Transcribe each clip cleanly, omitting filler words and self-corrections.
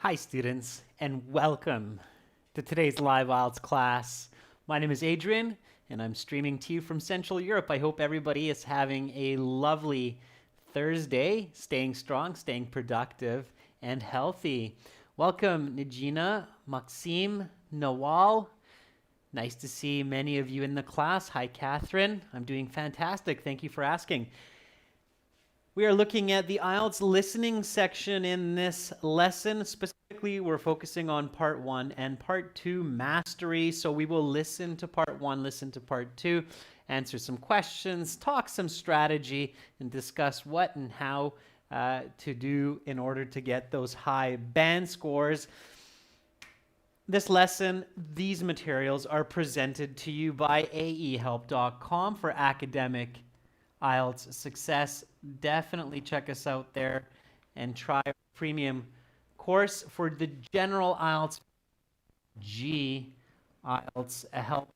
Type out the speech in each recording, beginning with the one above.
Hi students, and welcome to today's live IELTS class. My name is Adrian, and I'm streaming to you from Central Europe. I hope everybody is having a lovely Thursday, staying strong, staying productive, and healthy. Welcome, Nijina, Maxime, Nawal. Nice to see many of you in the class. Hi, Catherine. I'm doing fantastic. Thank you for asking. We are looking at the IELTS listening section in this lesson. Specifically, we're focusing on part 1 and part 2 mastery. So we will listen to part 1, listen to part 2, answer some questions, talk some strategy, and discuss what and how to do in order to get those high band scores. This lesson, these materials are presented to you by aehelp.com for academic IELTS success. Definitely check us out there and try our premium course for the general IELTS G IELTS help.com.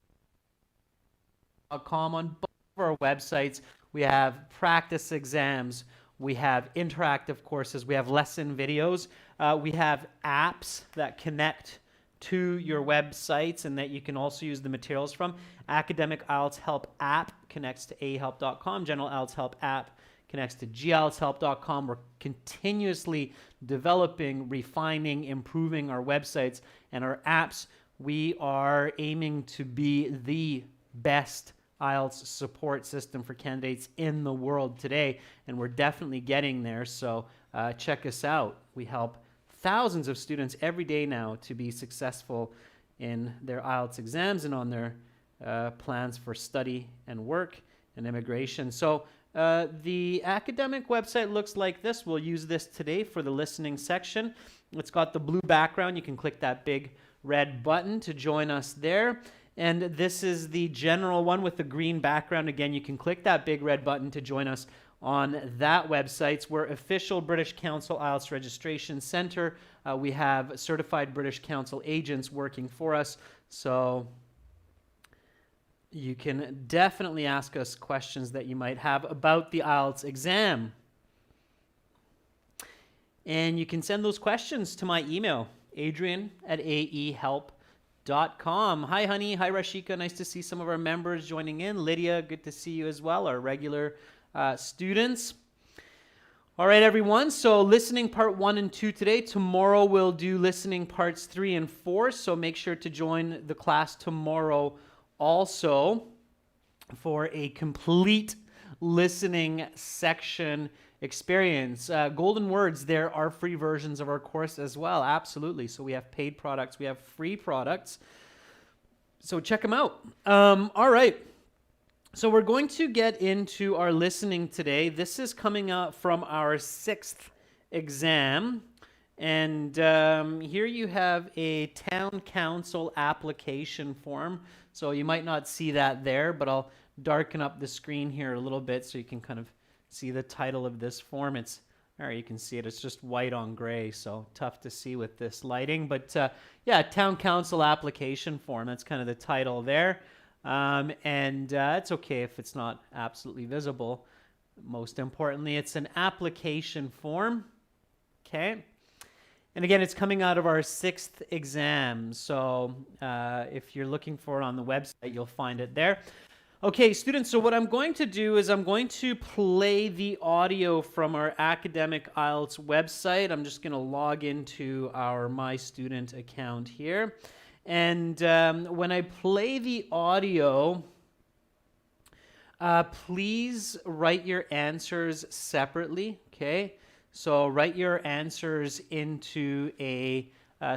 On both of our websites, we have practice exams, we have interactive courses, we have lesson videos, we have apps that connect to your websites and that you can also use the materials from. Academic IELTS Help app connects to ahelp.com. General IELTS Help app connects to gieltshelp.com. We're continuously developing, refining, improving our websites and our apps. We are aiming to be the best IELTS support system for candidates in the world today, and we're definitely getting there, so check us out. We help thousands of students every day now to be successful in their IELTS exams and on their plans for study and work and immigration. So the academic website looks like this. We'll use this today for the listening section. It's got the blue background. You can click that big red button to join us there. And this is the general one with the green background. Again, you can click that big red button to join us on that website. We're official British Council IELTS Registration Center. We have certified British Council agents working for us, so you can definitely ask us questions that you might have about the IELTS exam. And you can send those questions to my email, adrian@aehelp.com. Hi, honey. Hi, Rashika. Nice to see some of our members joining in. Lydia, good to see you as well, our regular students. All right, everyone. So listening part 1 and 2 today. Tomorrow we'll do listening parts 3 and 4. So make sure to join the class tomorrow also for a complete listening section experience. Golden words, there are free versions of our course as well. Absolutely. So we have paid products. We have free products. So check them out. All right. So we're going to get into our listening today. This is coming up from our 6th exam. And here you have a town council application form. So you might not see that there, but I'll darken up the screen here a little bit so you can kind of see the title of this form. It's there, you can see it. It's just white on gray, so tough to see with this lighting. But yeah, town council application form. That's kind of the title there. It's okay if it's not absolutely visible. Most importantly, it's an application form. Okay. And again, it's coming out of our 6th exam. So if you're looking for it on the website, you'll find it there. Okay, students, so what I'm going to do is I'm going to play the audio from our academic IELTS website. I'm just going to log into our My Student account here. And when I play the audio, please write your answers separately, okay? So write your answers into a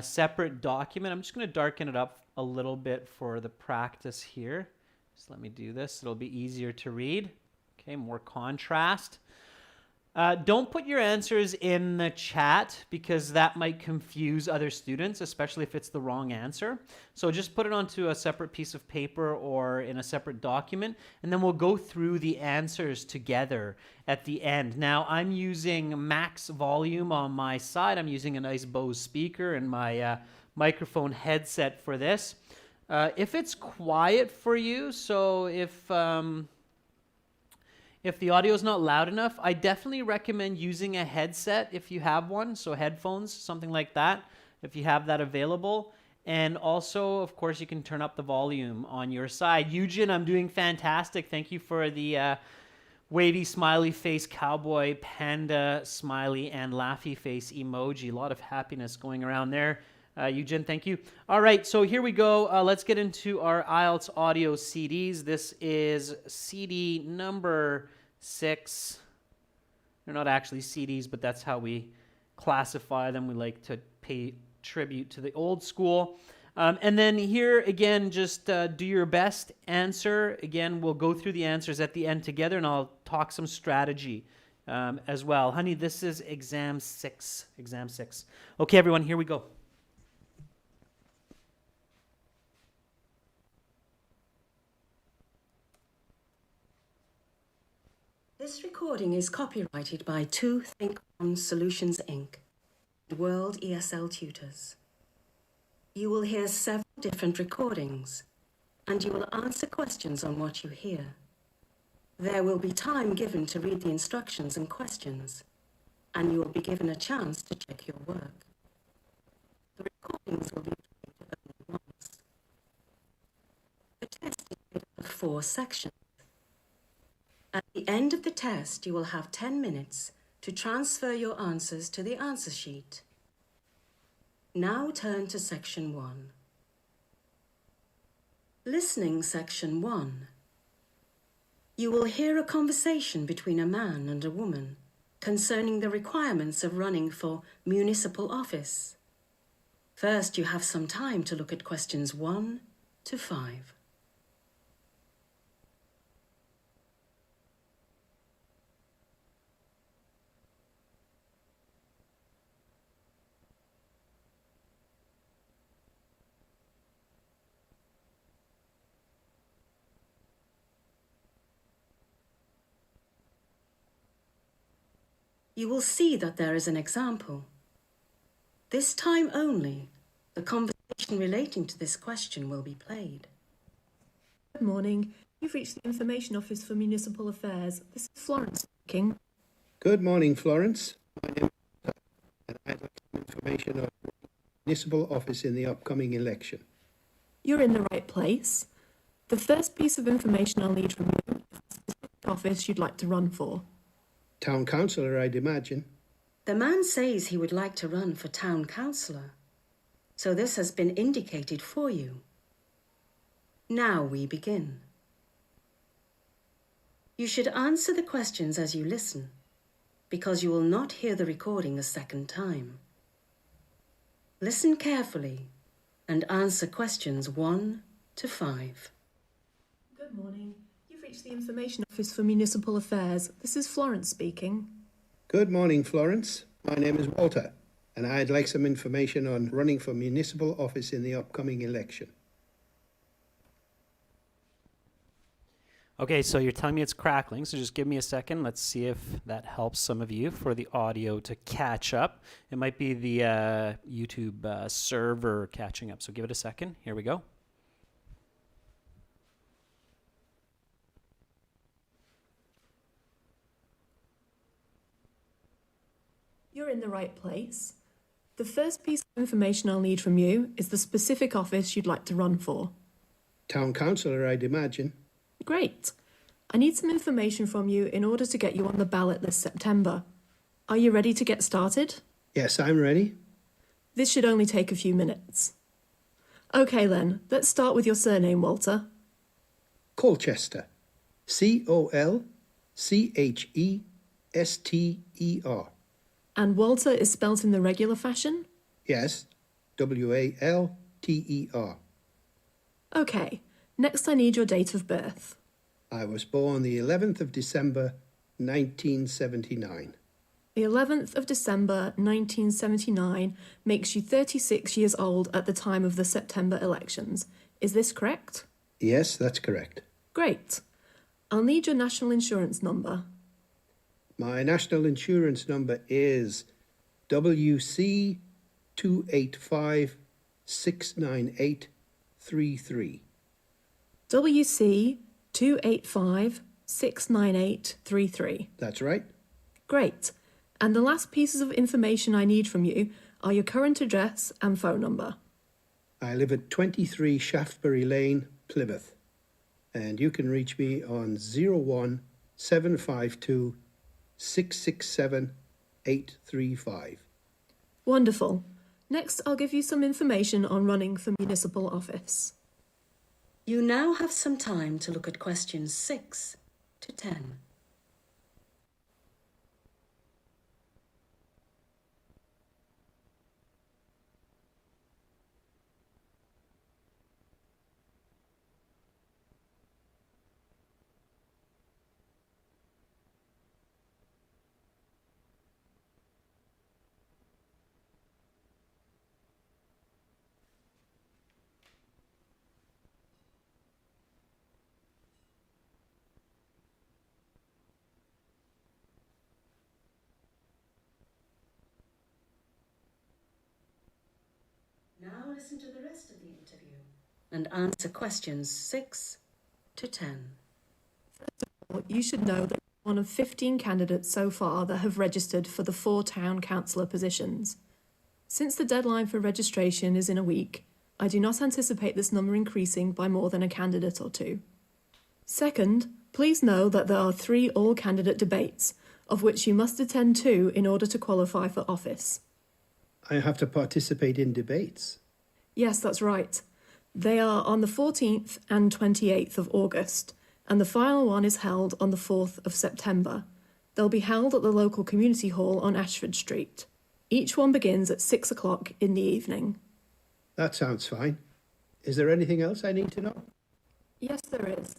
separate document. I'm just going to darken it up a little bit for the practice here. Just let me do this. It'll be easier to read. Okay, more contrast. Don't put your answers in the chat because that might confuse other students, especially if it's the wrong answer. So just put it onto a separate piece of paper or in a separate document, and then we'll go through the answers together at the end. Now, I'm using max volume on my side. I'm using a nice Bose speaker and my microphone headset for this. If it's quiet for you, so If the audio is not loud enough, I definitely recommend using a headset if you have one, so headphones, something like that, if you have that available. And also, of course, you can turn up the volume on your side. Eugen, I'm doing fantastic. Thank you for the wavy smiley face, cowboy, panda smiley, and laughy face emoji. A lot of happiness going around there. Eugen, thank you. All right, so here we go. Let's get into our IELTS audio CDs. This is CD number 6. They're not actually CDs, but that's how we classify them. We like to pay tribute to the old school. And then here, again, just do your best answer. Again, we'll go through the answers at the end together, and I'll talk some strategy as well. Honey, this is exam 6. Exam 6. Okay, everyone, here we go. This recording is copyrighted by Two Think On Solutions Inc. and World ESL Tutors. You will hear several different recordings, and you will answer questions on what you hear. There will be time given to read the instructions and questions, and you will be given a chance to check your work. The recordings will be played only once. The test is made up of 4 sections. At the end of the test, you will have 10 minutes to transfer your answers to the answer sheet. Now turn to section 1. Listening section 1. You will hear a conversation between a man and a woman concerning the requirements of running for municipal office. First, you have some time to look at questions 1 to 5. You will see that there is an example. This time only, the conversation relating to this question will be played. Good morning. You've reached the Information Office for Municipal Affairs. This is Florence speaking. Good morning, Florence. My name is Walter, and I'd like some information on the municipal office in the upcoming election. You're in the right place. The first piece of information I'll need from you is the specific office you'd like to run for. Town councillor, I'd imagine. The man says he would like to run for town councillor, so this has been indicated for you. Now we begin. You should answer the questions as you listen, because you will not hear the recording a second time. Listen carefully and answer questions 1 to 5. Good morning. You've reached the Information Office for Municipal Affairs. This is Florence speaking. Good morning, Florence. My name is Walter, and I'd like some information on running for municipal office in the upcoming election. Okay, so you're telling me it's crackling, so just give me a second. Let's see if that helps some of you for the audio to catch up. It might be the YouTube server catching up, so give it a second. Here we go. You're in the right place. The first piece of information I'll need from you is the specific office you'd like to run for. Town councillor, I'd imagine. Great. I need some information from you in order to get you on the ballot this September. Are you ready to get started? Yes, I'm ready. This should only take a few minutes. Okay then, let's start with your surname, Walter. Colchester. Colchester. And Walter is spelt in the regular fashion? Yes, Walter. Okay, next I need your date of birth. I was born the 11th of December, 1979. The 11th of December 1979 makes you 36 years old at the time of the September elections. Is this correct? Yes, that's correct. Great. I'll need your national insurance number. My national insurance number is WC 285-698-33. WC 285 69833. That's right. Great. And the last pieces of information I need from you are your current address and phone number. I live at 23 Shaftesbury Lane, Plymouth, and you can reach me on 01 752 667 835. Wonderful. Next, I'll give you some information on running for municipal office. You now have some time to look at questions 6 to 10. Now listen to the rest of the interview and answer questions 6 to 10. You should know that you're one of 15 candidates so far that have registered for the 4 town councillor positions. Since the deadline for registration is in a week, I do not anticipate this number increasing by more than a candidate or 2. Second, please know that there are 3 all-candidate debates, of which you must attend 2 in order to qualify for office. I have to participate in debates. Yes, that's right. They are on the 14th and 28th of August, and the final one is held on the 4th of September. They'll be held at the local community hall on Ashford Street. Each one begins at 6 o'clock in the evening. That sounds fine. Is there anything else I need to know? Yes, there is.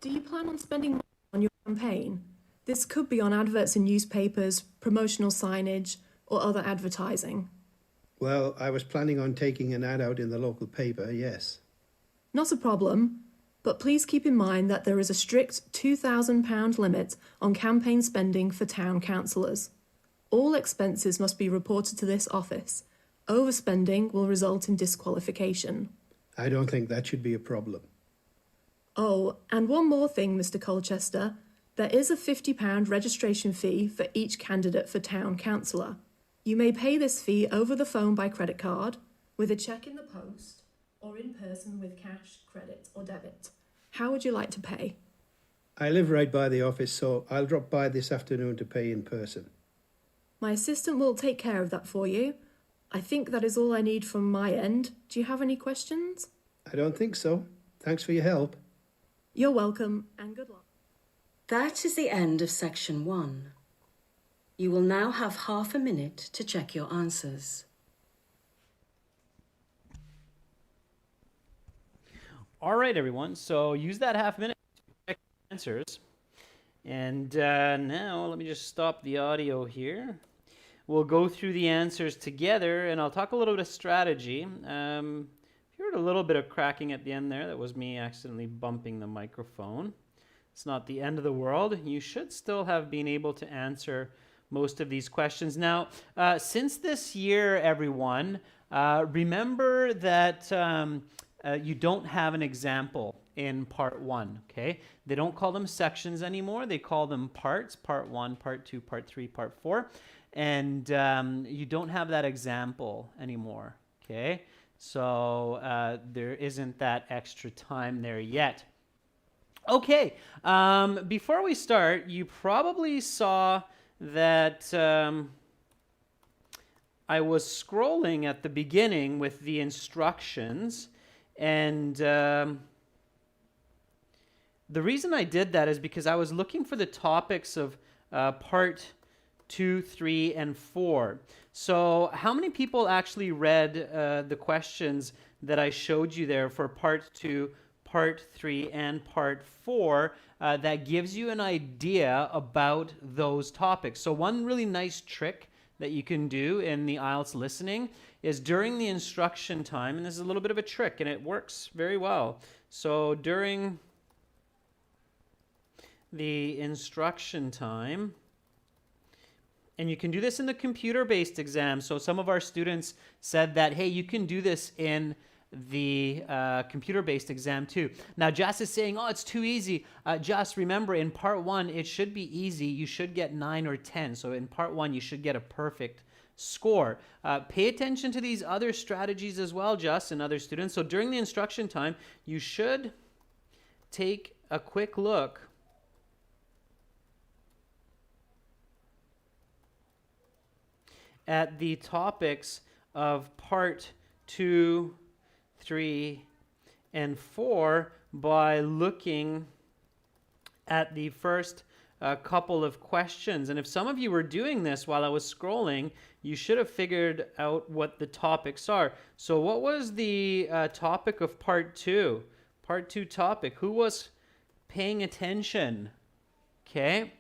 Do you plan on spending money on your campaign? This could be on adverts in newspapers, promotional signage, or other advertising. Well, I was planning on taking an ad out in the local paper, yes. Not a problem, but please keep in mind that there is a strict £2,000 limit on campaign spending for town councillors. All expenses must be reported to this office. Overspending will result in disqualification. I don't think that should be a problem. Oh, and one more thing, Mr. Colchester. There is a £50 registration fee for each candidate for town councillor. You may pay this fee over the phone by credit card, with a cheque in the post, or in person with cash, credit or debit. How would you like to pay? I live right by the office, so I'll drop by this afternoon to pay in person. My assistant will take care of that for you. I think that is all I need from my end. Do you have any questions? I don't think so. Thanks for your help. You're welcome, and good luck. That is the end of section 1. You will now have half a minute to check your answers. All right, everyone. So use that half minute to check your answers. And now let me just stop the audio here. We'll go through the answers together, and I'll talk a little bit of strategy. If you heard a little bit of cracking at the end there, that was me accidentally bumping the microphone. It's not the end of the world. You should still have been able to answer most of these questions. Now, since this year, everyone, remember that you don't have an example in part 1, okay? They don't call them sections anymore. They call them parts, part 1, part 2, part 3, part 4. And you don't have that example anymore, okay? So there isn't that extra time there yet. Okay, before we start, you probably saw that I was scrolling at the beginning with the instructions, and the reason I did that is because I was looking for the topics of part 2, 3, and 4. So how many people actually read the questions that I showed you there for part 2, part 3, and part 4? That gives you an idea about those topics. So one really nice trick that you can do in the IELTS listening is during the instruction time, and this is a little bit of a trick, and it works very well. So during the instruction time, and you can do this in the computer-based exam. So some of our students said that, hey, you can do this in the computer-based exam too. Now, Jess is saying, oh, it's too easy. Just remember, in part 1, it should be easy. You should get 9 or 10. So in part 1, you should get a perfect score. Pay attention to these other strategies as well, Just, and other students. So during the instruction time, you should take a quick look at the topics of part 2, 3, and 4 by looking at the first couple of questions. And if some of you were doing this while I was scrolling, you should have figured out what the topics are. So what was the topic of part 2? Part 2 topic. Who was paying attention? Okay.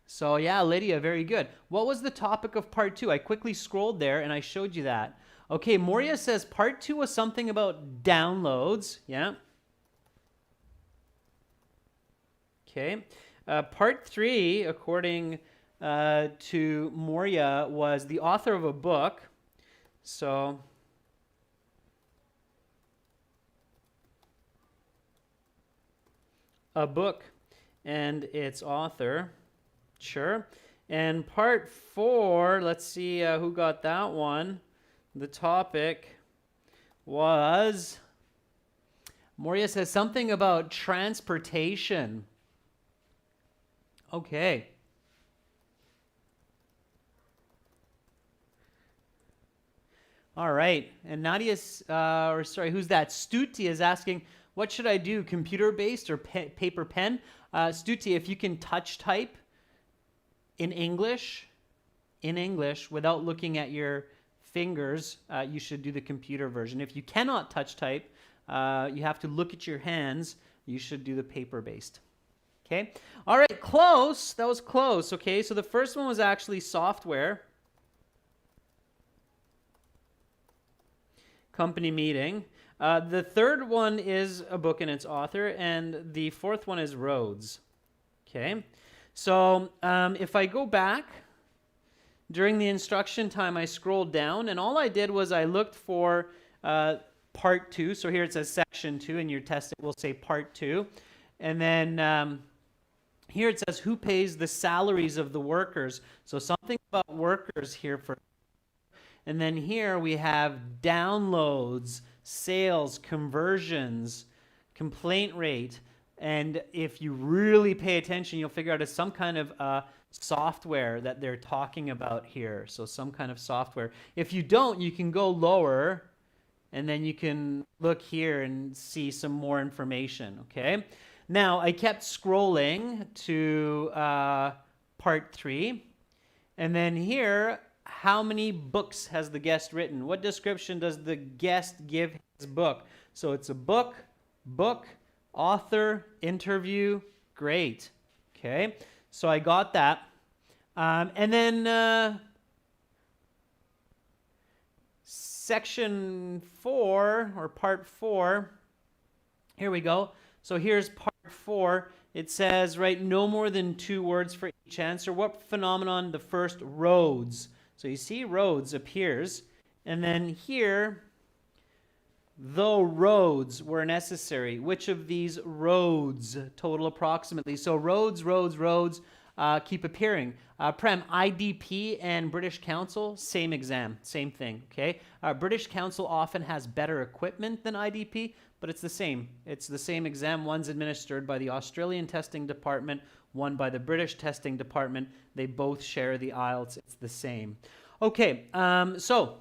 So yeah, Lydia, very good. What was the topic of part 2? I quickly scrolled there and I showed you that. Okay, Moria says part 2 was something about downloads. Yeah. Okay. Part 3, according to Moria, was the author of a book. So a book and its author. Sure. And part 4, let's see who got that one. The topic was, Moria says something about transportation. Okay. All right. And Nadia's, who's that? Stuti is asking, what should I do, computer-based or paper pen? Stuti, if you can touch type in English, without looking at your fingers, you should do the computer version. If you cannot touch type, you have to look at your hands, you should do the paper-based. Okay. All right. Close. That was close. Okay. So the first one was actually software. Company meeting. The third one is a book and its author. And the fourth one is roads. Okay. So if I go back, during the instruction time, I scrolled down. And all I did was I looked for part 2. So here it says section 2. And your test will say part 2. And then here it says, who pays the salaries of the workers? So something about workers here for. And then here we have downloads, sales, conversions, complaint rate. And if you really pay attention, you'll figure out it's some kind of software that they're talking about here. So some kind of software. If you don't, you can go lower and then you can look here and see some more information, okay? Now, I kept scrolling to part 3. And then here, how many books has the guest written? What description does the guest give his book? So it's a book, author, interview. Great. Okay. So I got that. And then section 4, or part 4. Here we go. So here's part 4. It says, right, no more than 2 words for each answer. What phenomenon? The first, roads. So you see roads appears. And then here, though roads were necessary. Which of these roads total approximately? So roads keep appearing. Prem, IDP and British Council, same exam, same thing, okay? British Council often has better equipment than IDP, but it's the same. It's the same exam. One's administered by the Australian Testing Department, one by the British Testing Department. They both share the IELTS. It's the same. Okay, so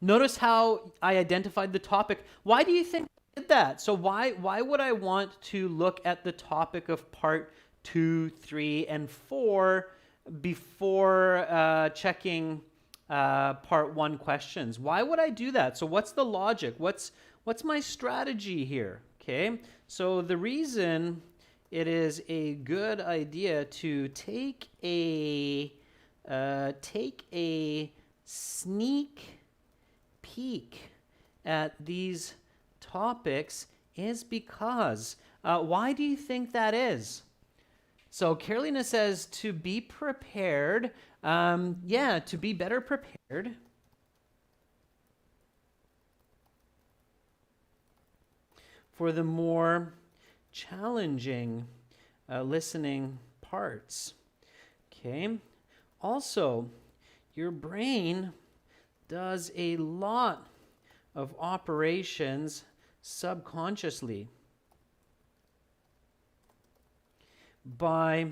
notice how I identified the topic. Why do you think I did that? So why would I want to look at the topic of part 2, 3, and 4 before checking part 1 questions? Why would I do that? So what's the logic? What's my strategy here? Okay, so the reason it is a good idea to take a sneak peek at these topics is because, why do you think that is? So Carolina says to be prepared, to be better prepared. for the more challenging listening parts. Okay. Also, your brain does a lot of operations subconsciously. By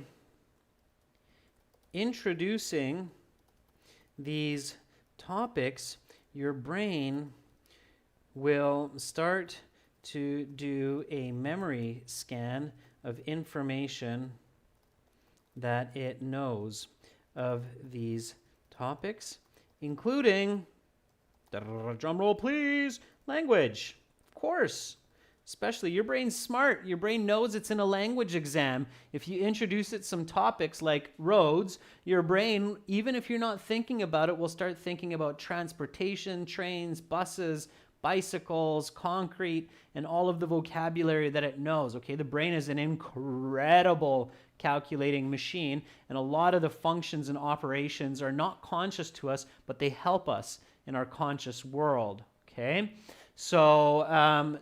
introducing these topics, your brain will start to do a memory scan of information that it knows of these topics, including, drum roll please, language. Of course. Especially, your brain's smart. Your brain knows it's in a language exam. If you introduce it some topics like roads, your brain, even if you're not thinking about it, will start thinking about transportation, trains, buses, bicycles, concrete, and all of the vocabulary that it knows. Okay, the brain is an incredible calculating machine, and a lot of the functions and operations are not conscious to us, but they help us in our conscious world. Okay, so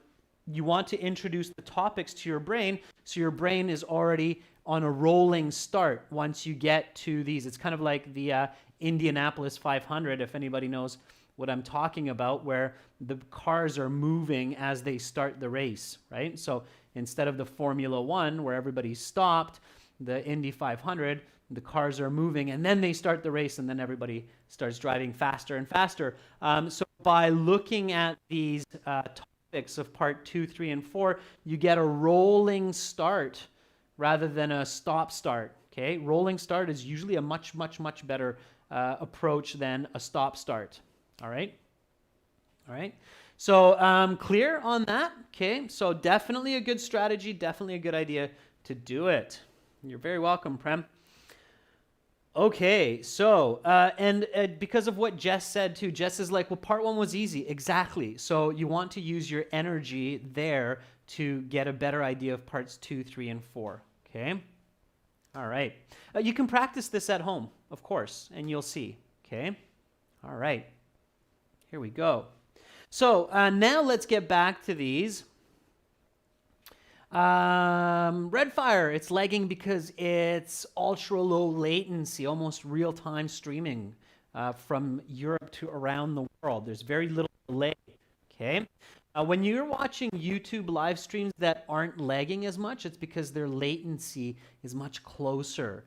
you want to introduce the topics to your brain, so your brain is already on a rolling start once you get to these. It's kind of like the Indianapolis 500, if anybody knows what I'm talking about, where the cars are moving as they start the race, right? So instead of the Formula One, where everybody stopped, the Indy 500, the cars are moving, and then they start the race, and then everybody starts driving faster and faster. So by looking at these topics of part 2, 3, and 4, you get a rolling start rather than a stop start. Okay, rolling start is usually a much better approach than a stop start. All right. So clear on that? Okay, so definitely a good strategy, definitely a good idea to do it. You're very welcome, Prem. Okay, so, and because of what Jess said too, Jess is like, well, part 1 was easy. Exactly. So you want to use your energy there to get a better idea of parts 2, 3, and 4. Okay? All right. You can practice this at home, of course, and you'll see. Okay? All right. Here we go. So now let's get back to these. Redfire, it's lagging because it's ultra low latency, almost real-time streaming from Europe to around the world. There's very little delay, okay? When you're watching YouTube live streams that aren't lagging as much, it's because their latency is much closer.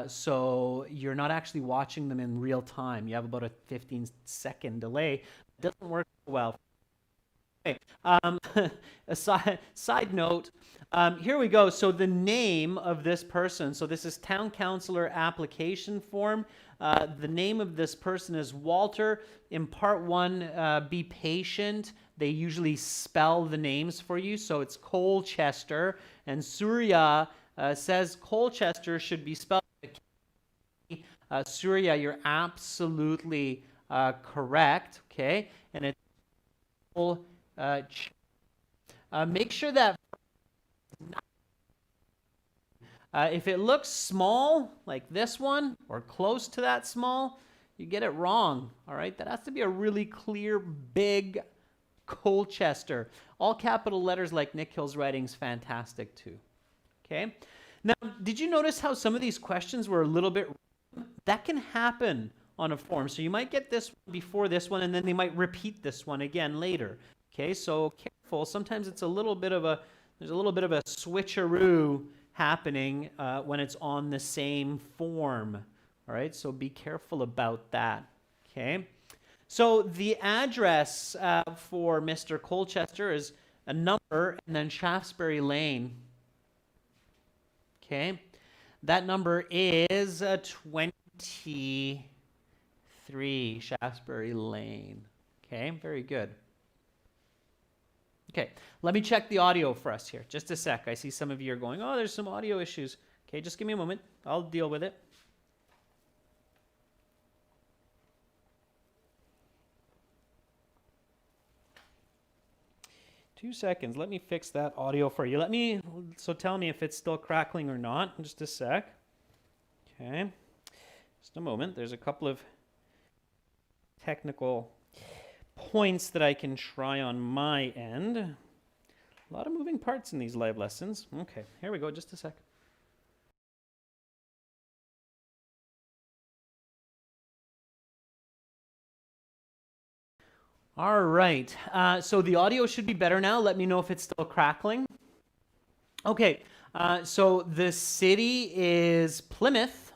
So you're not actually watching them in real time. You have about a 15-second delay. It doesn't work well. Okay. A side note, here we go. So the name of this person, so this is town councillor application form. The name of this person is Walter. In part 1, be patient. They usually spell the names for you. So it's Colchester, and Surya says Colchester should be spelled. Surya, you're absolutely correct. Okay, and it's make sure that if it looks small, like this one, or close to that small, you get it wrong. All right, that has to be a really clear, big Colchester. All capital letters like Nick Hill's writing's fantastic too. Okay. Now, did you notice how some of these questions were a little bit? That can happen on a form. So you might get this before this one, and then they might repeat this one again later. Okay, so careful. Sometimes it's a little bit of a, there's a little bit of a switcheroo happening when it's on the same form. All right, so be careful about that. Okay, so the address for Mr. Colchester is a number and then Shaftesbury Lane. Okay, that number is 23 Shaftesbury Lane. Okay, very good. Okay, let me check the audio for us here. Just a sec. I see some of you are going, oh, there's some audio issues. Okay, just give me a moment. I'll deal with it. Two seconds. Let me fix that audio for you. So tell me if it's still crackling or not. Just a sec. Okay, just a moment. There's a couple of technical points that I can try on my end. A lot of moving parts in these live lessons. Okay, here we go, just a sec. All right, so the audio should be better now. Let me know if it's still crackling. Okay, so the city is Plymouth,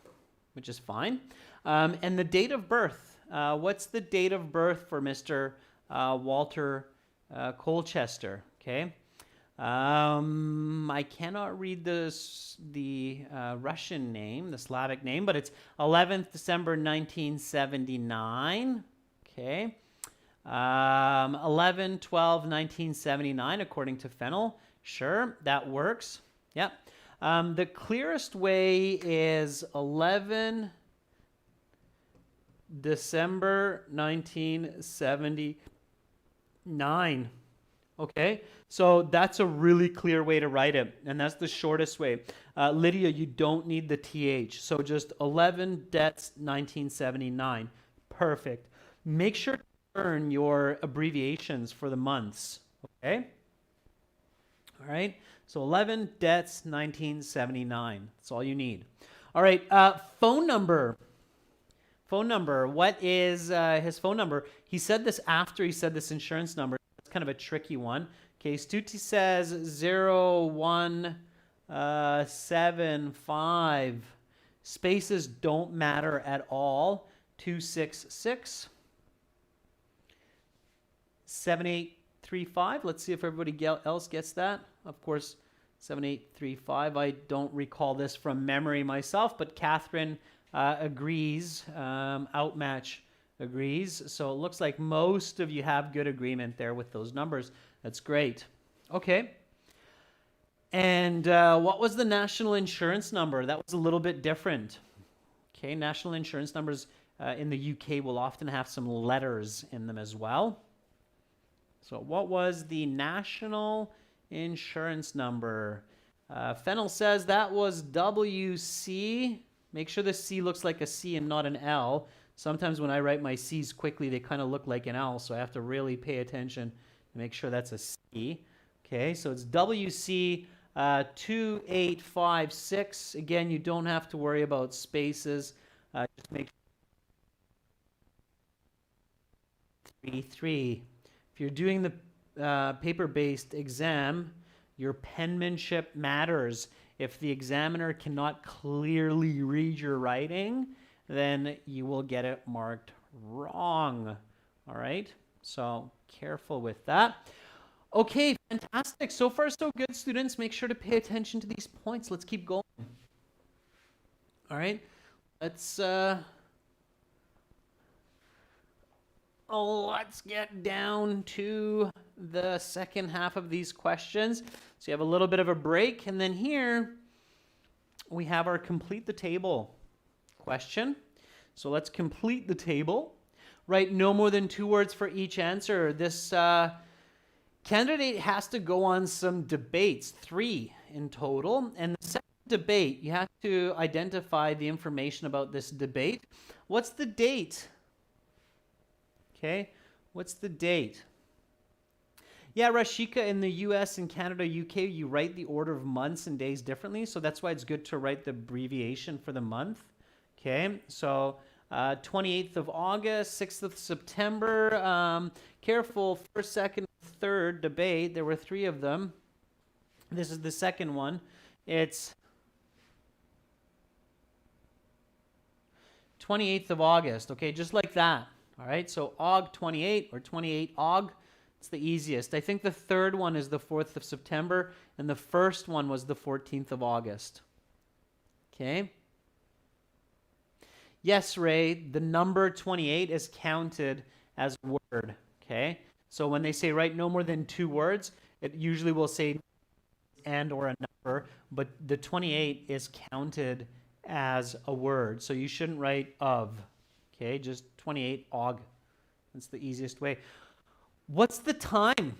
which is fine. And the date of birth. What's the date of birth for Mr. Walter Colchester? Okay. I cannot read the Russian name, the Slavic name, but it's 11th December 1979. Okay. 11/12/1979, according to Fennel. Sure, that works. Yep. The clearest way is 11 December 1979. Okay, so that's a really clear way to write it, and that's the shortest way. Lydia, you don't need the TH, so just 11 Dets 1979. Perfect. Make sure to learn your abbreviations for the months, okay? All right, so 11 Dets 1979. That's all you need. All right, phone number. Phone number. What is his phone number? He said this after he said this insurance number. It's kind of a tricky one. Okay, Stuti says 0175. Spaces don't matter at all. 266 7835. Let's see if everybody else gets that. Of course, 7835. I don't recall this from memory myself, but Catherine agrees. Outmatch agrees. So it looks like most of you have good agreement there with those numbers. That's great. Okay. And what was the national insurance number? That was a little bit different. Okay, national insurance numbers in the UK will often have some letters in them as well. So what was the national insurance number? Fennel says that was WC. Make sure the C looks like a C and not an L. Sometimes when I write my C's quickly, they kind of look like an L, so I have to really pay attention to make sure that's a C. Okay, so it's WC 2856. Again, you don't have to worry about spaces. Just make 33. If you're doing the paper-based exam, your penmanship matters. If the examiner cannot clearly read your writing, then you will get it marked wrong. All right? So careful with that. Okay, fantastic. So far, so good, students. Make sure to pay attention to these points. Let's keep going. All right? Let's get down to the second half of these questions. So you have a little bit of a break, and then here we have our complete the table question. So let's complete the table. Write no more than 2 words for each answer. This candidate has to go on some debates, 3 in total. And the second debate, you have to identify the information about this debate. What's the date? Okay, what's the date? Yeah, Rashika, in the US and Canada, UK, you write the order of months and days differently, so that's why it's good to write the abbreviation for the month. Okay, so 28th of August, 6th of September. Careful, first, second, third debate. There were 3 of them. This is the second one. It's 28th of August, okay, just like that. All right, so Aug 28 or 28 Aug, it's the easiest. I think the third one is the 4th of September, and the first one was the 14th of August. Okay. Yes, Ray, the number 28 is counted as a word. Okay, so when they say write no more than 2 words, it usually will say and or a number, but the 28 is counted as a word, so you shouldn't write of. Okay, just 28 Aug. That's the easiest way. What's the time?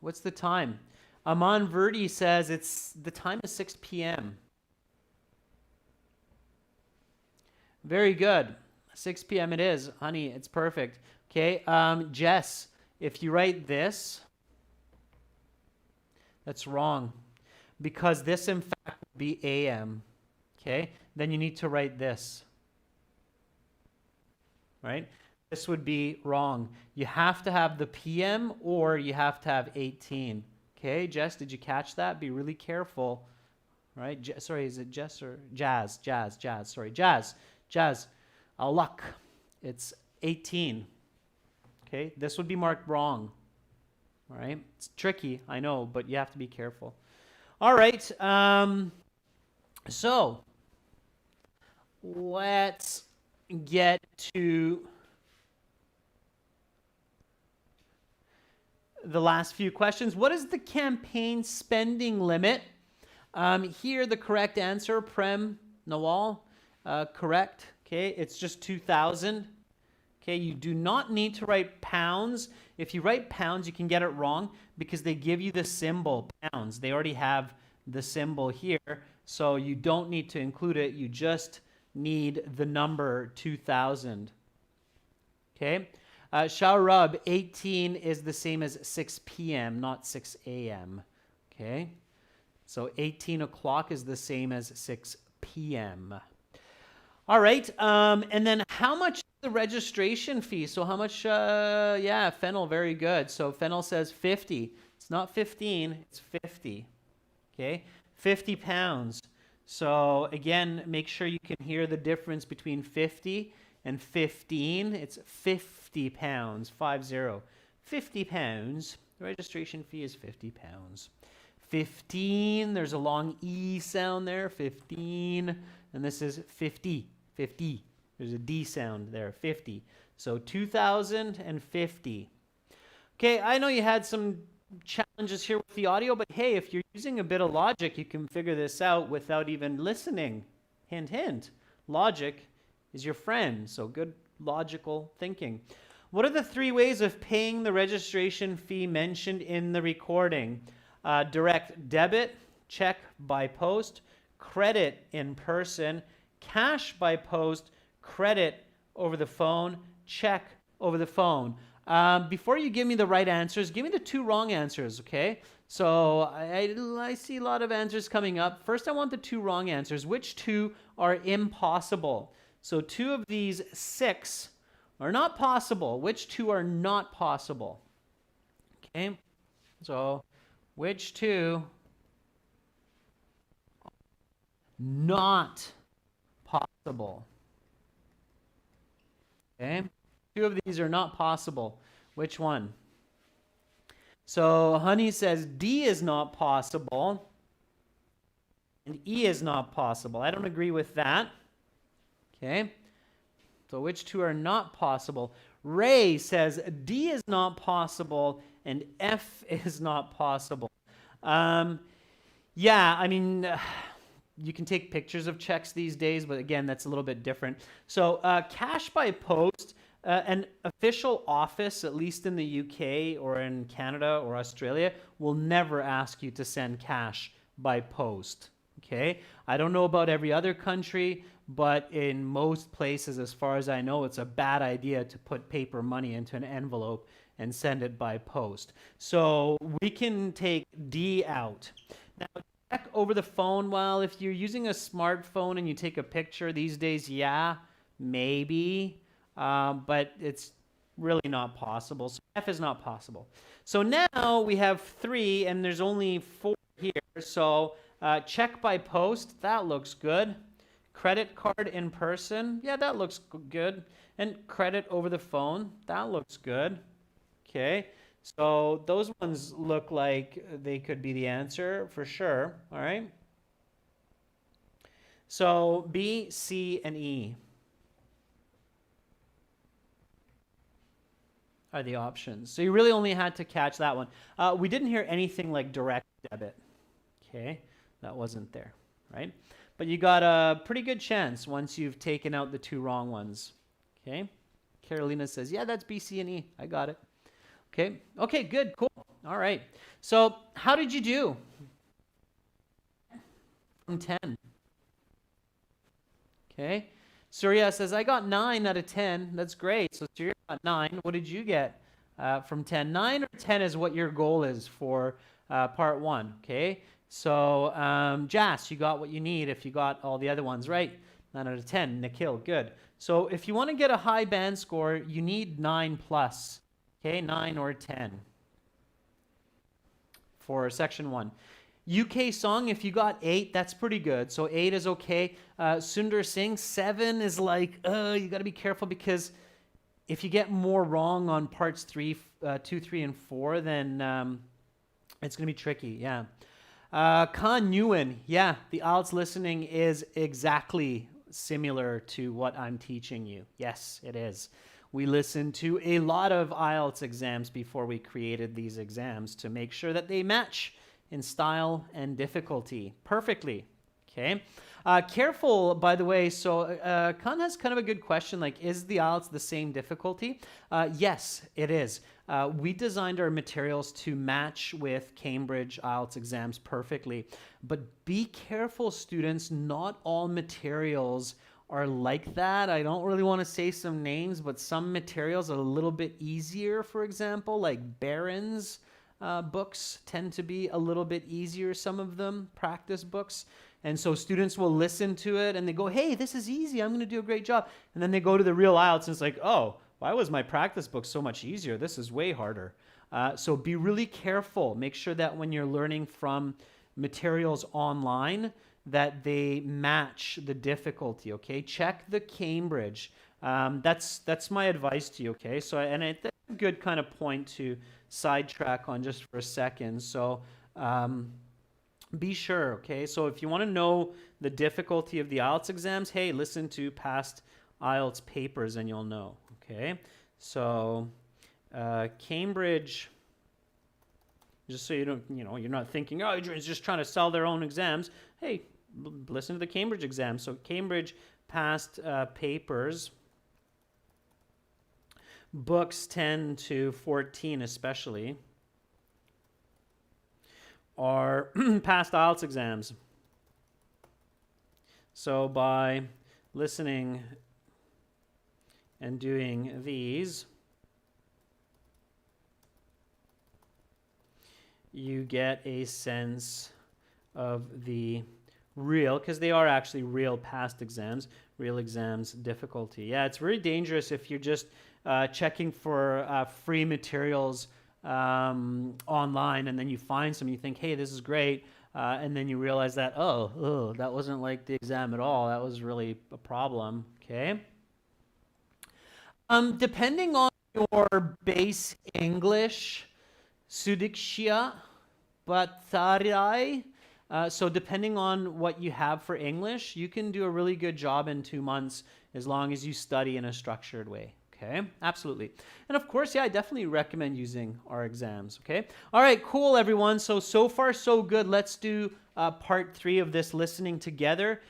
What's the time? Aman Verdi says the time is 6 p.m. Very good. 6 p.m. it is. Honey, it's perfect. Okay, Jess, if you write this, That's wrong. Because this, in fact, would be AM. Okay? Then you need to write this. Right? This would be wrong. You have to have the PM or you have to have 18. Okay, Jess, did you catch that? Be really careful. Right? Sorry, is it Jess or Jazz? Jazz. Sorry, Jazz. Luck. It's 18. Okay, this would be marked wrong. All right, it's tricky, I know, but you have to be careful. All right, so let's get to the last few questions. What is the campaign spending limit? Here, the correct answer, Prem Nawal, correct. Okay, it's just 2,000. Okay, you do not need to write pounds. If you write pounds, you can get it wrong because they give you the symbol pounds. They already have the symbol here, so you don't need to include it. You just need the number 2,000. Okay, Shahrab, 18 is the same as 6 p.m., not 6 a.m. Okay, so 18 o'clock is the same as 6 p.m. All right, and then how much is the registration fee? So how much, yeah, Fennel, very good. So Fennel says 50. It's not 15, it's 50, okay? 50 pounds. So again, make sure you can hear the difference between 50 and 15. It's 50 pounds, 50. 50 pounds. The registration fee is 50 pounds. 15, there's a long E sound there, 15, and this is 50. 50. There's a D sound there, 50. So 2,050. Okay, I know you had some challenges here with the audio, but hey, if you're using a bit of logic, you can figure this out without even listening. Hint, hint. Logic is your friend, so good logical thinking. What are the 3 ways of paying the registration fee mentioned in the recording? Direct debit, check by post, credit in person, cash by post, credit over the phone, check over the phone. Before you give me the right answers, give me the 2 wrong answers, okay? So I see a lot of answers coming up. First, I want the 2 wrong answers. Which 2 are impossible? So 2 of these 6 are not possible. Which 2 are not possible? Okay, so which 2 not possible? Okay, 2 of these are not possible. Which one? So Honey says D is not possible and E is not possible. I don't agree with that. Okay, so which 2 are not possible? Ray says D is not possible and F is not possible. Yeah, I mean, you can take pictures of checks these days, but again, that's a little bit different. So cash by post, an official office, at least in the UK or in Canada or Australia, will never ask you to send cash by post. Okay, I don't know about every other country, but in most places, as far as I know, it's a bad idea to put paper money into an envelope and send it by post. So we can take D out. Now, check over the phone. Well, if you're using a smartphone and you take a picture these days, yeah, maybe, but it's really not possible. So F is not possible. So now we have 3, and there's only 4 here. So check by post, that looks good. Credit card in person, yeah, that looks good. And credit over the phone, that looks good. Okay, so those ones look like they could be the answer for sure. All right. So B, C, and E are the options. So you really only had to catch that one. We didn't hear anything like direct debit. Okay, that wasn't there, right? But you got a pretty good chance once you've taken out the 2 wrong ones. Okay, Carolina says, yeah, that's B, C, and E. I got it. Okay, okay, good, cool. All right. So how did you do? From 10. Okay. Surya says, I got 9 out of 10. That's great. So Surya got 9. What did you get from 10? 9 or 10 is what your goal is for part one, okay? So, Jas, you got what you need if you got all the other ones right. 9 out of 10. Nikhil, good. So if you want to get a high band score, you need 9 plus, okay? 9 or 10 for section 1. UK song, if you got 8, that's pretty good. So 8 is okay. Sundar Singh, 7 is like, you got to be careful because if you get more wrong on parts 2, 3, and 4, then it's going to be tricky, yeah. Khan Nguyen, yeah, the IELTS listening is exactly similar to what I'm teaching you. Yes, it is. We listened to a lot of IELTS exams before we created these exams to make sure that they match in style and difficulty perfectly. Okay. Careful, by the way. So Khan has kind of a good question. Like, is the IELTS the same difficulty? Yes, it is. We designed our materials to match with Cambridge IELTS exams perfectly. But be careful, students. Not all materials are like that. I don't really want to say some names, but some materials are a little bit easier, for example, like Barron's books tend to be a little bit easier, some of them, practice books. And so students will listen to it and they go, hey, this is easy. I'm going to do a great job. And then they go to the real IELTS and it's like, oh, why was my practice book so much easier? This is way harder. So be really careful. Make sure that when you're learning from materials online, that they match the difficulty, okay? Check the Cambridge. That's my advice to you, okay? So, and it's a good kind of point to sidetrack on just for a second. So, be sure, okay? So if you want to know the difficulty of the IELTS exams, hey, listen to past IELTS papers and you'll know, okay? So Cambridge, just so you don't, you're not thinking, oh, Adrian's just trying to sell their own exams. Hey, listen to the Cambridge exam. So Cambridge past papers, books 10 to 14 especially, are past IELTS exams. So by listening and doing these, you get a sense of the real, because they are actually real past exams, real exams difficulty. Yeah, it's very dangerous if you're just checking for free materials online and then you find some, you think, hey, this is great, and then you realize that, oh, that wasn't like the exam at all. That was really a problem, okay? Depending on your base English, Sudikshya Bhattarai, so depending on what you have for English, you can do a really good job in 2 months as long as you study in a structured way. Okay, absolutely. And of course, yeah, I definitely recommend using our exams. Okay, all right, cool, everyone. So far, so good. Let's do part 3 of this listening together.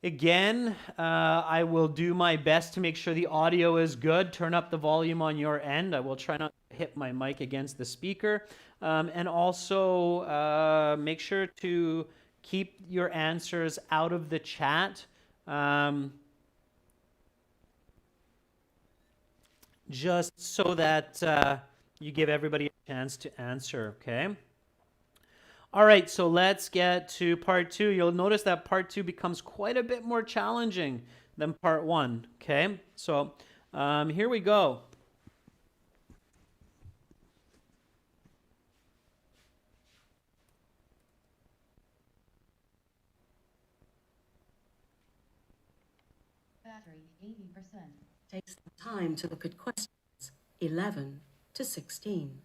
Again, I will do my best to make sure the audio is good. Turn up the volume on your end. I will try not to hit my mic against the speaker. And also make sure to keep your answers out of the chat. Just so that you give everybody a chance to answer, okay? All right, so let's get to part 2. You'll notice that part 2 becomes quite a bit more challenging than part 1, okay? So here we go. Battery 80%. Take some time to look at questions 11 to 16.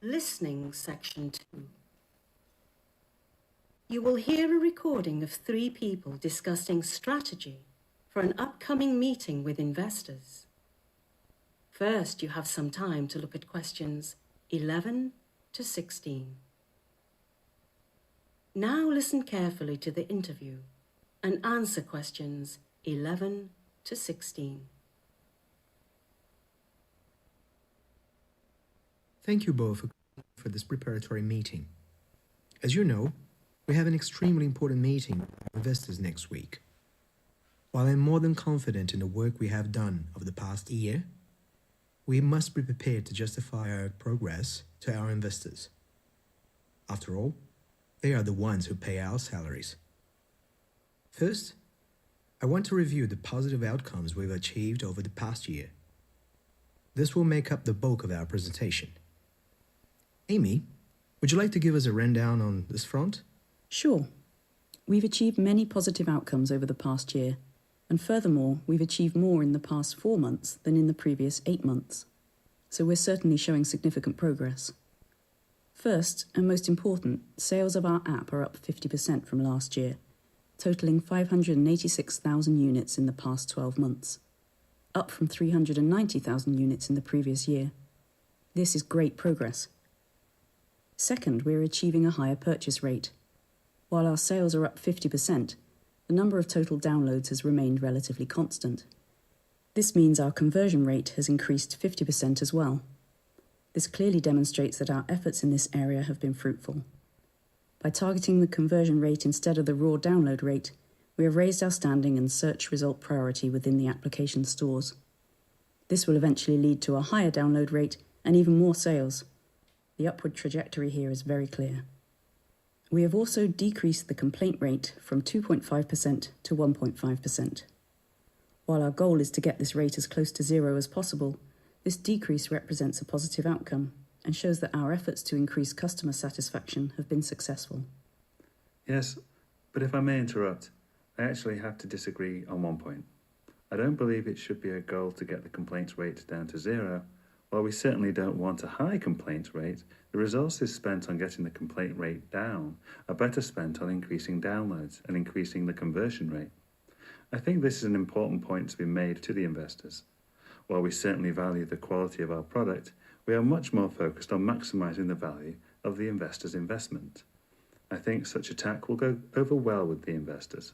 Listening section 2. You will hear a recording of 3 people discussing strategy for an upcoming meeting with investors. First, you have some time to look at questions 11 to 16. Now listen carefully to the interview and answer questions 11 to 16. Thank you both for this preparatory meeting. As you know, we have an extremely important meeting with our investors next week. While I'm more than confident in the work we have done over the past year, we must be prepared to justify our progress to our investors. After all, they are the ones who pay our salaries. First, I want to review the positive outcomes we've achieved over the past year. This will make up the bulk of our presentation. Amy, would you like to give us a rundown on this front? Sure. We've achieved many positive outcomes over the past year, and furthermore, we've achieved more in the past 4 months than in the previous 8 months. So we're certainly showing significant progress. First, and most important, sales of our app are up 50% from last year, totaling 586,000 units in the past 12 months, up from 390,000 units in the previous year. This is great progress. Second, we're achieving a higher purchase rate. While our sales are up 50%, the number of total downloads has remained relatively constant. This means our conversion rate has increased 50% as well. This clearly demonstrates that our efforts in this area have been fruitful. By targeting the conversion rate instead of the raw download rate, we have raised our standing and search result priority within the application stores. This will eventually lead to a higher download rate and even more sales. The upward trajectory here is very clear. We have also decreased the complaint rate from 2.5% to 1.5%. While our goal is to get this rate as close to zero as possible, this decrease represents a positive outcome and shows that our efforts to increase customer satisfaction have been successful. Yes, but if I may interrupt, I actually have to disagree on one point. I don't believe it should be a goal to get the complaints rate down to zero. While we certainly don't want a high complaint rate, the resources spent on getting the complaint rate down are better spent on increasing downloads and increasing the conversion rate. I think this is an important point to be made to the investors. While we certainly value the quality of our product, we are much more focused on maximising the value of the investor's investment. I think such a tack will go over well with the investors.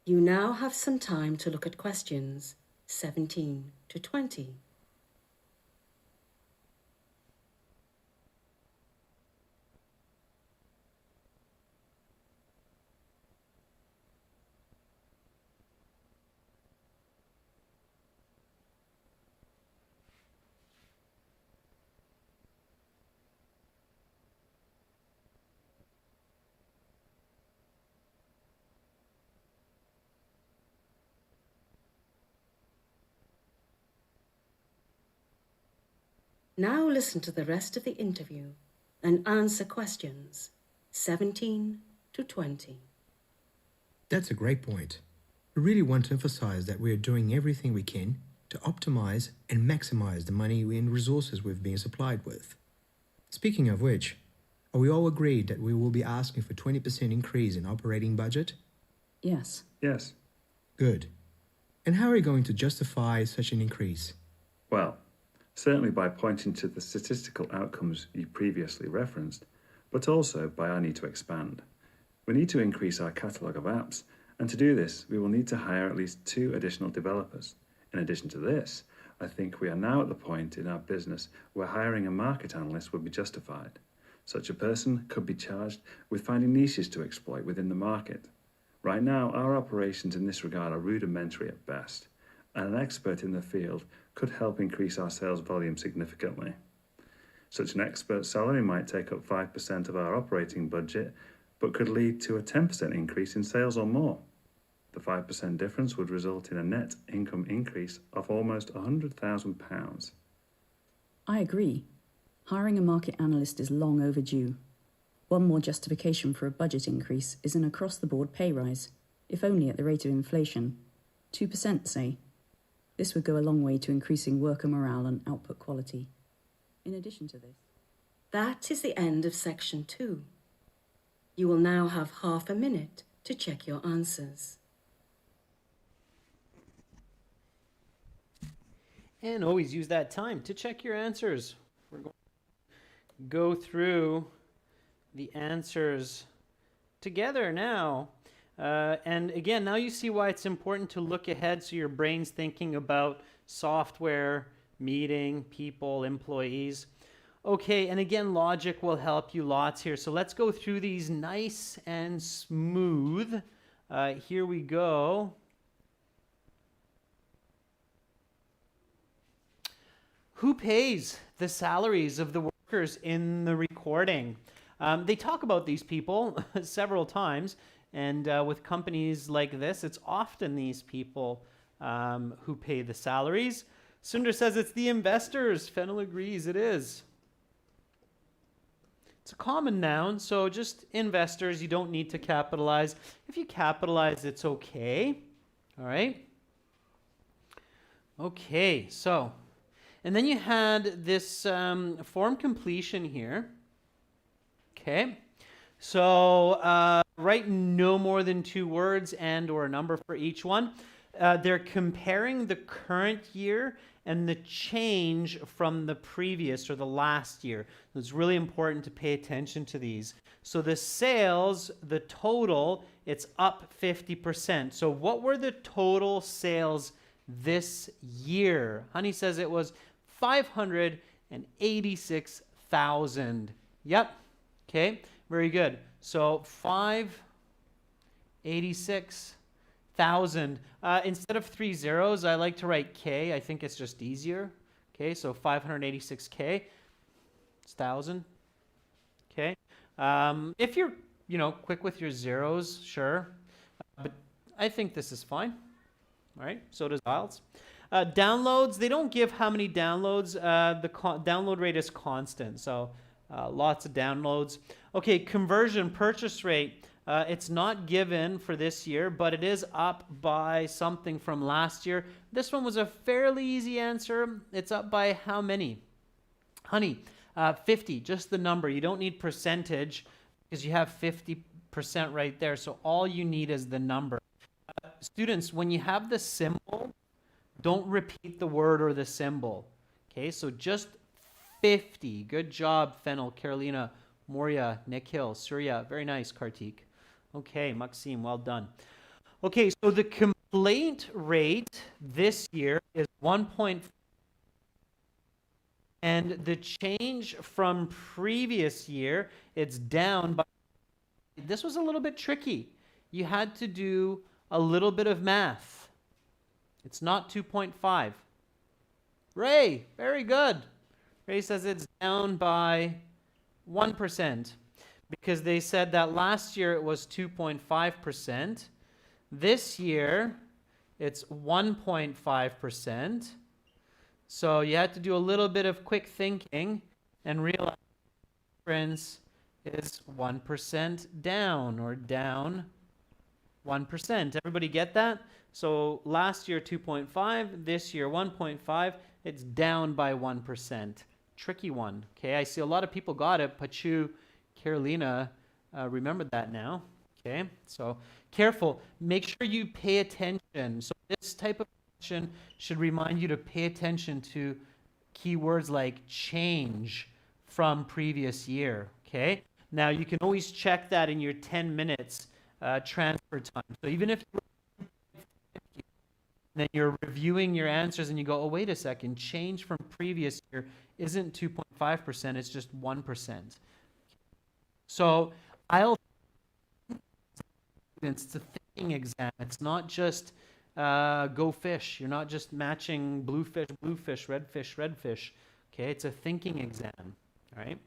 You now have some time to look at questions 17 to 20. Now listen to the rest of the interview and answer questions 17 to 20. That's a great point. We really want to emphasize that we are doing everything we can to optimize and maximize the money and resources we've been supplied with. Speaking of which, are we all agreed that we will be asking for 20% increase in operating budget? Yes. Yes. Good. And how are we going to justify such an increase? Well, certainly by pointing to the statistical outcomes you previously referenced, but also by our need to expand. We need to increase our catalogue of apps, and to do this, we will need to hire at least 2 additional developers. In addition to this, I think we are now at the point in our business where hiring a market analyst would be justified. Such a person could be charged with finding niches to exploit within the market. Right now, our operations in this regard are rudimentary at best, and an expert in the field could help increase our sales volume significantly. Such an expert's salary might take up 5% of our operating budget, but could lead to a 10% increase in sales or more. The 5% difference would result in a net income increase of almost £100,000. I agree. Hiring a market analyst is long overdue. One more justification for a budget increase is an across-the-board pay rise, if only at the rate of inflation. 2%, say. This would go a long way to increasing worker morale and output quality. In addition to this, That is the end of section 2. You will now have half a minute to check your answers. And always use that time to check your answers. We're going to go through the answers together now. And again, now you see why it's important to look ahead so your brain's thinking about software, meeting, people, employees. Okay, and again, logic will help you lots here. So let's go through these nice and smooth. Here we go. Who pays the salaries of the workers in the recording? They talk about these people several times, and with companies like this, it's often these people who pay the salaries. Sundar says it's the investors. Fennel agrees, it is. It's a common noun, so just investors, you don't need to capitalize. If you capitalize, it's okay. All right? Okay, so, and then you had this form completion here. Okay, so write no more than 2 words and or a number for each one. They're comparing the current year and the change from the previous or the last year. It's really important to pay attention to these. So the sales, the total, it's up 50%. So what were the total sales this year? Honey says it was 586,000. Yep. Okay, very good. So 586,000. Instead of 3 zeros, I like to write K. I think it's just easier. Okay, so 586K. It's 1,000. Okay. If you're, quick with your zeros, sure. But I think this is fine. All right, so does IELTS. Downloads, they don't give how many downloads. The download rate is constant, so lots of downloads. Okay, conversion purchase rate. It's not given for this year, but it is up by something from last year. This one was a fairly easy answer. It's up by how many? Honey, 50, just the number. You don't need percentage because you have 50% right there. So all you need is the number. Students, when you have the symbol, don't repeat the word or the symbol. Okay, so just 50. Good job, Fennel, Carolina, Moria, Nikhil, Surya. Very nice, Kartik. Okay, Maxime, well done. Okay, so the complaint rate this year is 1.5. And the change from previous year, it's down by. This was a little bit tricky. You had to do a little bit of math. It's not 2.5. Ray, very good. Ray says it's down by 1% because they said that last year it was 2.5%. This year it's 1.5%. So you had to do a little bit of quick thinking and realize the difference is 1% down or down 1%. Everybody get that? So last year 2.5, this year 1.5, it's down by 1%. Tricky one. Okay, I see a lot of people got it. Pachu, Carolina, remembered that now. Okay, so careful. Make sure you pay attention. So this type of question should remind you to pay attention to keywords like change from previous year. Okay, now you can always check that in your 10 minutes transfer time. So even if then you're reviewing your answers and you go, oh, wait a second, change from previous year isn't 2.5%, it's just 1%. So it's a thinking exam. It's not just go fish. You're not just matching blue fish, red fish. Okay, it's a thinking exam, all right?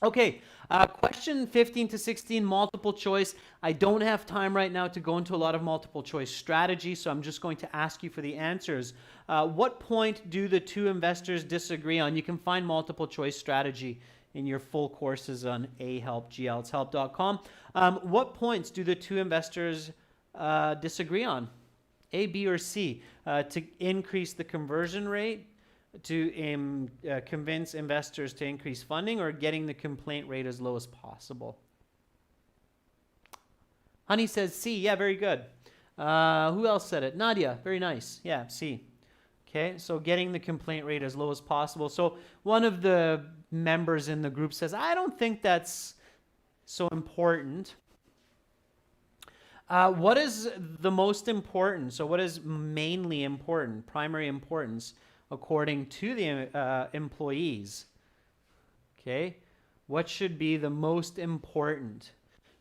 Okay, question 15 to 16, multiple choice. I don't have time right now to go into a lot of multiple choice strategy, so I'm just going to ask you for the answers. What point do the two investors disagree on? You can find multiple choice strategy in your full courses on ahelp, gltshelp.com. What points do the two investors disagree on? A, B, or C? To increase the conversion rate, to convince investors to increase funding, or getting the complaint rate as low as possible? Honey says C. Yeah, very good. Who else said it? Nadia. Very nice. Yeah, C. Okay, so getting the complaint rate as low as possible. So one of the members in the group says, I don't think that's so important. What is the most important? So what is mainly important, primary importance? according to the employees. Okay, what should be the most important?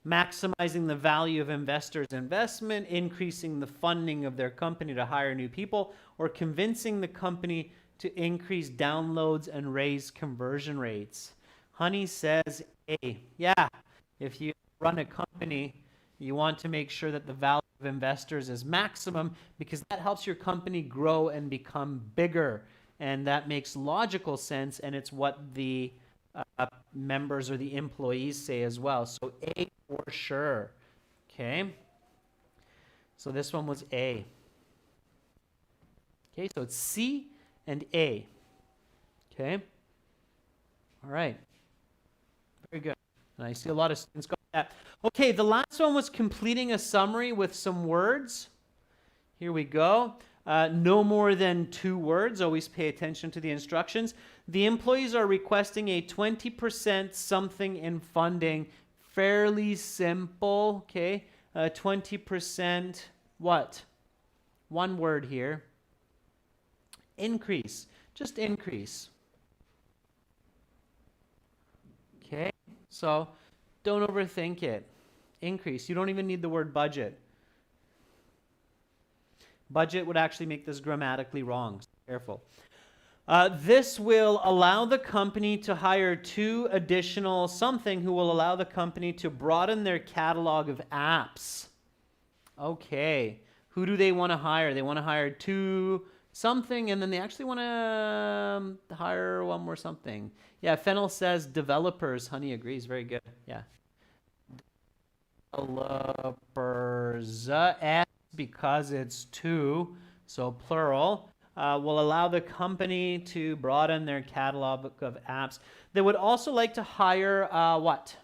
Maximizing the value of investors' investment, increasing the funding of their company to hire new people, or convincing the company to increase downloads and raise conversion rates? Honey says A. Yeah, if you run a company, you want to make sure that the value of investors is maximum because that helps your company grow and become bigger. And that makes logical sense, and it's what the members or the employees say as well. So A for sure. Okay. So this one was A. Okay, so it's C and A. Okay. All right. Very good. And I see a lot of students got that. Okay, the last one was completing a summary with some words. Here we go. No more than 2 words. Always pay attention to the instructions. The employees are requesting a 20% something in funding. Fairly simple, okay? 20% what? One word here. Increase. Just increase. Okay? So don't overthink it. Increase. You don't even need the word budget. Budget would actually make this grammatically wrong. So careful. This will allow the company to hire 2 additional something who will allow the company to broaden their catalog of apps. Okay. Who do they want to hire? They want to hire 2 something, and then they actually want to hire one more something. Yeah, Fennel says developers. Honey agrees. Very good. Yeah. Developers. S because it's 2, so plural. Will allow the company to broaden their catalog of apps. They would also like to hire what?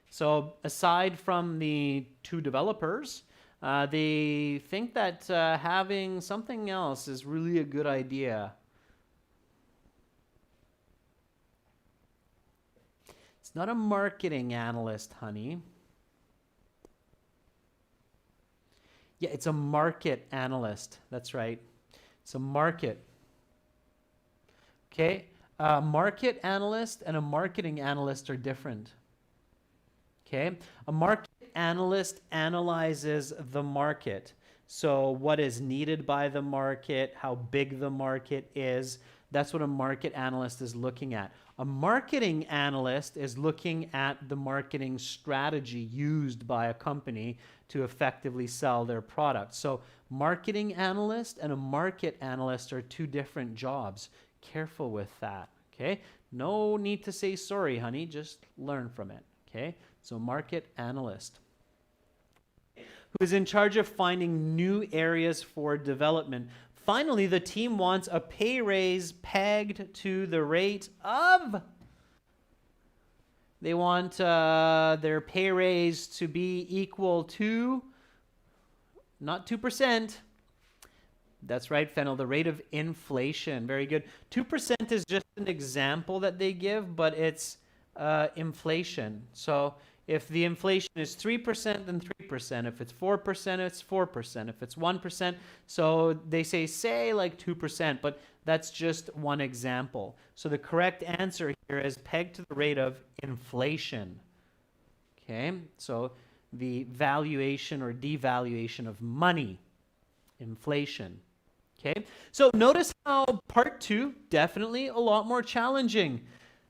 So aside from the 2 developers, they think that having something else is really a good idea. It's not a marketing analyst, honey. Yeah, it's a market analyst. That's right. It's a market. Okay? A market analyst and a marketing analyst are different. Okay? A market analyst analyzes the market. So what is needed by the market, how big the market is, that's what a market analyst is looking at. A marketing analyst is looking at the marketing strategy used by a company to effectively sell their product. So marketing analyst and a market analyst are 2 different jobs. Careful with that, okay? No need to say sorry, honey. Just learn from it, okay? So market analyst, who is in charge of finding new areas for development. Finally, the team wants a pay raise pegged to the rate of... They want their pay raise to be equal to, not 2%. That's right, Fennel, the rate of inflation. Very good. 2% is just an example that they give, but it's inflation. So if the inflation is 3%, then 3%. If it's 4%, it's 4%. If it's 1%, so they say like 2%, but that's just one example. So the correct answer here is pegged to the rate of inflation. Okay, so the valuation or devaluation of money, inflation. Okay, so notice how part 2, definitely a lot more challenging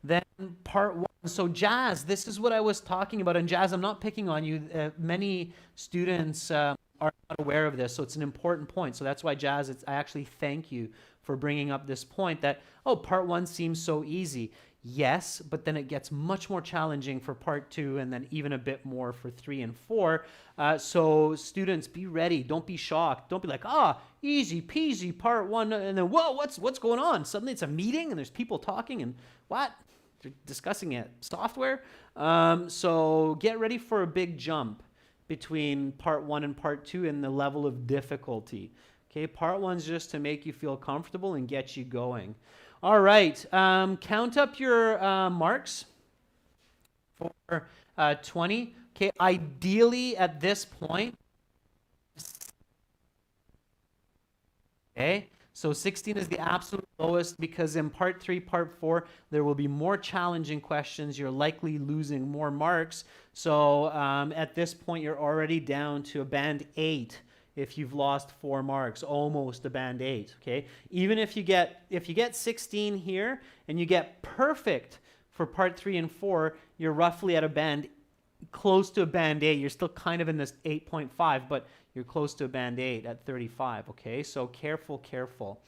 than part 1. So Jazz, this is what I was talking about. And Jazz, I'm not picking on you. Many students are not aware of this, so it's an important point. So that's why, Jazz, I actually thank you for bringing up this point that, oh, part 1 seems so easy. Yes, but then it gets much more challenging for part 2 and then even a bit more for 3 and 4. So students, be ready. Don't be shocked. Don't be like, easy peasy part 1. And then, whoa, what's going on? Suddenly it's a meeting and there's people talking and what? They're discussing it. Software. So get ready for a big jump between part 1 and part 2 in the level of difficulty. Okay, part 1's just to make you feel comfortable and get you going. All right, count up your marks for 20. Okay, ideally at this point, okay, So 16 is the absolute lowest because in part 3, part 4, there will be more challenging questions. You're likely losing more marks. So at this point, you're already down to a band 8 if you've lost 4 marks, almost a band 8, okay? Even if you get 16 here and you get perfect for part 3 and 4, you're roughly at a band close to a band 8. You're still kind of in this 8.5, but you're close to a band 8 at 35, okay? So careful, careful.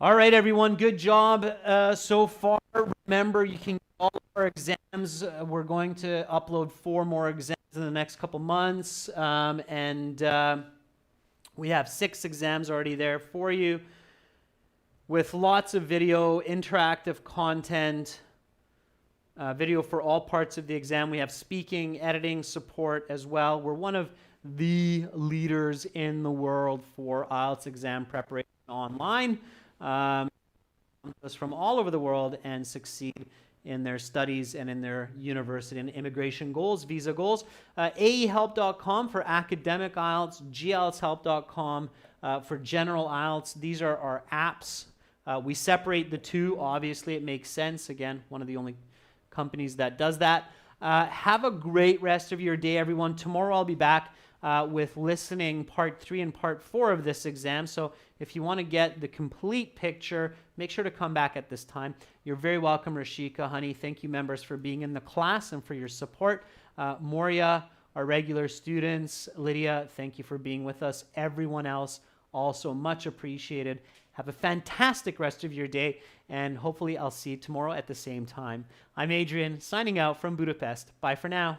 All right, everyone, good job so far. Remember, you can get all of our exams. We're going to upload 4 more exams in the next couple months, and we have 6 exams already there for you with lots of video, interactive content, video for all parts of the exam. We have speaking, editing support as well. We're one of the leaders in the world for IELTS exam preparation online. From all over the world and succeed in their studies and in their university and immigration goals, visa goals. AEhelp.com for academic IELTS, GIELTShelp.com for general IELTS. These are our apps. We separate the two. Obviously, it makes sense. Again, one of the only companies that does that. Have a great rest of your day, everyone. Tomorrow I'll be back with listening part 3 and part 4 of this exam. So if you want to get the complete picture, make sure to come back at this time. You're very welcome, Rashika, honey. Thank you, members, for being in the class and for your support. Moria, our regular students, Lydia, thank you for being with us. Everyone else, also much appreciated. Have a fantastic rest of your day, and hopefully I'll see you tomorrow at the same time. I'm Adrian, signing out from Budapest. Bye for now.